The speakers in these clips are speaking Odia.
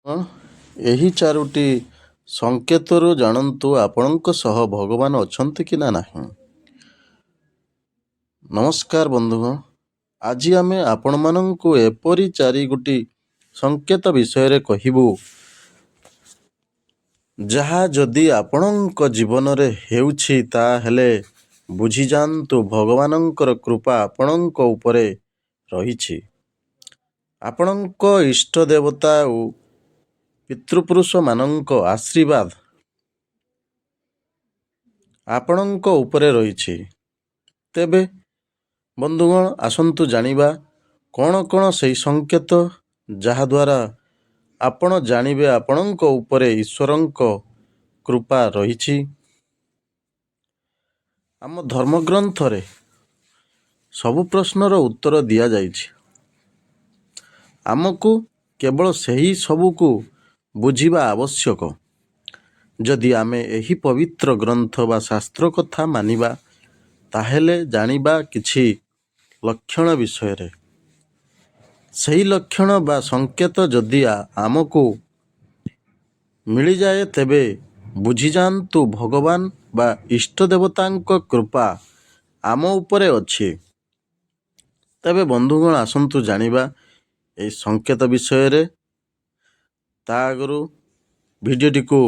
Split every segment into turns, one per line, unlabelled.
ହଁ, ଏହି ଚାରୋଟି ସଂକେତରୁ ଜାଣନ୍ତୁ ଆପଣଙ୍କ ସହ ଭଗବାନ ଅଛନ୍ତି କି ନା ନାହିଁ। ନମସ୍କାର ବନ୍ଧୁଗଣ, ଆଜି ଆମେ ଆପଣମାନଙ୍କୁ ଏପରି ଚାରିଗୋଟି ସଂକେତ ବିଷୟରେ କହିବୁ, ଯାହା ଯଦି ଆପଣଙ୍କ ଜୀବନରେ ହେଉଛି ତାହେଲେ ବୁଝିଯାଆନ୍ତୁ ଭଗବାନଙ୍କର କୃପା ଆପଣଙ୍କ ଉପରେ ରହିଛି। ଆପଣଙ୍କ ଇଷ୍ଟ ଦେବତା ଓ ପିତୃପୁରୁଷମାନଙ୍କ ଆଶୀର୍ବାଦ ଆପଣଙ୍କ ଉପରେ ରହିଛି। ତେବେ ବନ୍ଧୁଗଣ, ଆସନ୍ତୁ ଜାଣିବା କ'ଣ କ'ଣ ସେହି ସଂକେତ ଯାହାଦ୍ୱାରା ଆପଣ ଜାଣିବେ ଆପଣଙ୍କ ଉପରେ ଈଶ୍ୱରଙ୍କ କୃପା ରହିଛି। ଆମ ଧର୍ମଗ୍ରନ୍ଥରେ ସବୁ ପ୍ରଶ୍ନର ଉତ୍ତର ଦିଆଯାଇଛି। ଆମକୁ କେବଳ ସେହି ସବୁକୁ ବୁଝିବା ଆବଶ୍ୟକ। ଯଦି ଆମେ ଏହି ପବିତ୍ର ଗ୍ରନ୍ଥ ବା ଶାସ୍ତ୍ର କଥା ମାନିବା, ତାହେଲେ ଜାଣିବା କିଛି ଲକ୍ଷଣ ବିଷୟରେ। ସେହି ଲକ୍ଷଣ ବା ସଂକେତ ଯଦି ଆମକୁ ମିଳିଯାଏ, ତେବେ ବୁଝିଯାଆନ୍ତୁ ଭଗବାନ ବା ଇଷ୍ଟ ଦେବତାଙ୍କ କୃପା ଆମ ଉପରେ ଅଛି। ତେବେ ବନ୍ଧୁଗଣ, ଆସନ୍ତୁ ଜାଣିବା ଏହି ସଂକେତ ବିଷୟରେ। ତା ଆଗରୁ ଭିଡ଼ିଓଟିକୁ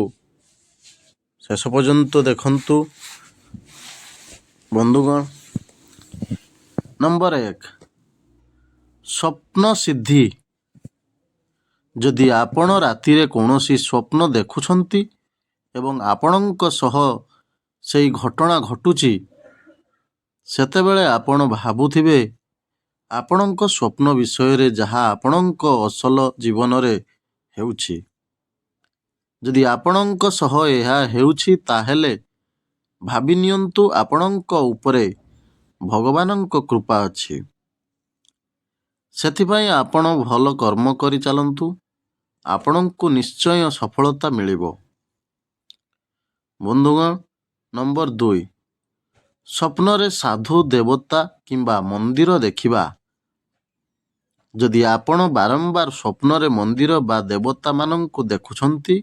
ଶେଷ ପର୍ଯ୍ୟନ୍ତ ଦେଖନ୍ତୁ। ବନ୍ଧୁଗଣ, ନମ୍ବର 1, ସ୍ୱପ୍ନ ସିଦ୍ଧି। ଯଦି ଆପଣ ରାତିରେ କୌଣସି ସ୍ୱପ୍ନ ଦେଖୁଛନ୍ତି ଏବଂ ଆପଣଙ୍କ ସହ ସେହି ଘଟଣା ଘଟୁଛି, ସେତେବେଳେ ଆପଣ ଭାବୁଥିବେ ଆପଣଙ୍କ ସ୍ୱପ୍ନ ବିଷୟରେ, ଯାହା ଆପଣଙ୍କ ଅସଲ ଜୀବନରେ ହେଉଛି। ଯଦି ଆପଣଙ୍କ ସହ ଏହା ହେଉଛି, ତାହେଲେ ଭାବିନିଅନ୍ତୁ ଆପଣଙ୍କ ଉପରେ ଭଗବାନଙ୍କ କୃପା ଅଛି। ସେଥିପାଇଁ ଆପଣ ଭଲ କର୍ମ କରି ଚାଲନ୍ତୁ, ଆପଣଙ୍କୁ ନିଶ୍ଚୟ ସଫଳତା ମିଳିବ। ବନ୍ଧୁଗଣ, ନମ୍ବର 2, ସ୍ୱପ୍ନରେ ସାଧୁ, ଦେବତା କିମ୍ବା ମନ୍ଦିର ଦେଖିବା। ଯଦି ଆପଣ ବାରମ୍ବାର ସ୍ୱପ୍ନରେ ମନ୍ଦିର ବା ଦେବତାମାନଙ୍କୁ ଦେଖୁଛନ୍ତି,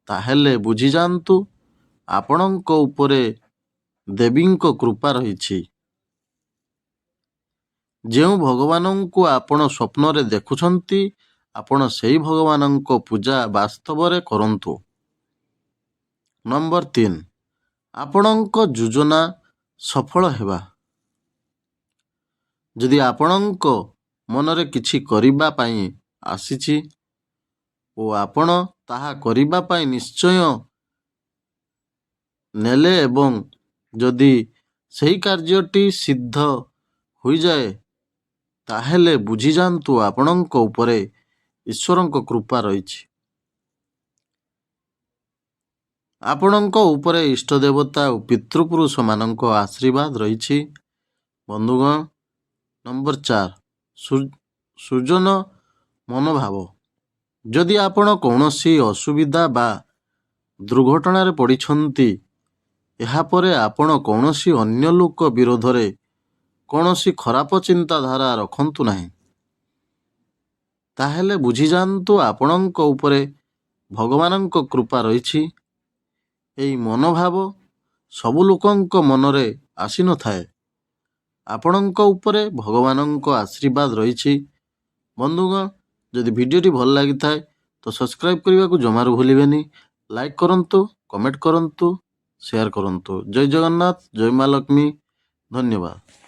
ତାହେଲେ ବୁଝିଯାଆନ୍ତୁ ଆପଣଙ୍କ ଉପରେ ଦେବୀଙ୍କ କୃପା ରହିଛି। ଯେଉଁ ଭଗବାନଙ୍କୁ ଆପଣ ସ୍ୱପ୍ନରେ ଦେଖୁଛନ୍ତି, ଆପଣ ସେହି ଭଗବାନଙ୍କ ପୂଜା ବାସ୍ତବରେ କରନ୍ତୁ। ନମ୍ବର 3, ଆପଣଙ୍କ ଯୋଜନା ସଫଳ ହେବା। ଯଦି ଆପଣଙ୍କ ମନରେ କିଛି କରିବା ପାଇଁ ଆସିଛି ଓ ଆପଣ ତାହା କରିବା ପାଇଁ ନିଶ୍ଚୟ ନେଲେ ଏବଂ ଯଦି ସେହି କାର୍ଯ୍ୟଟି ସିଦ୍ଧ ହୋଇଯାଏ, ତାହେଲେ ବୁଝିଯାଆନ୍ତୁ ଆପଣଙ୍କ ଉପରେ ଈଶ୍ୱରଙ୍କ କୃପା ରହିଛି। ଆପଣଙ୍କ ଉପରେ ଇଷ୍ଟ ଦେବତା ଓ ପିତୃପୁରୁଷମାନଙ୍କ ଆଶୀର୍ବାଦ ରହିଛି। ବନ୍ଧୁଗଣ, ନମ୍ବର 4, ସୃଜନ ମନୋଭାବ। ଯଦି ଆପଣ କୌଣସି ଅସୁବିଧା ବା ଦୁର୍ଘଟଣାରେ ପଡ଼ିଛନ୍ତି, ଏହାପରେ ଆପଣ କୌଣସି ଅନ୍ୟ ଲୋକ ବିରୋଧରେ କୌଣସି ଖରାପ ଚିନ୍ତାଧାରା ରଖନ୍ତୁ ନାହିଁ। ତାହେଲେ ବୁଝିଯାଆନ୍ତୁ ଆପଣଙ୍କ ଉପରେ ଭଗବାନଙ୍କ କୃପା ରହିଛି। ଏହି ମନୋଭାବ ସବୁ ଲୋକଙ୍କ ମନରେ ଆସିନଥାଏ। ଆପଣଙ୍କ ଉପରେ ଭଗବାନଙ୍କ ଆଶୀର୍ବାଦ ରହିଛି। ବନ୍ଧୁଗଣ, ଯଦି ଭିଡ଼ିଓଟି ଭଲ ଲାଗିଥାଏ ତ ସବସ୍କ୍ରାଇବ୍ କରିବାକୁ ଜମାରୁ ଭୁଲିବେନି। ଲାଇକ୍ କରନ୍ତୁ, କମେଣ୍ଟ କରନ୍ତୁ, ସେୟାର କରନ୍ତୁ। ଜୟ ଜଗନ୍ନାଥ, ଜୟ ମା ଲକ୍ଷ୍ମୀ। ଧନ୍ୟବାଦ।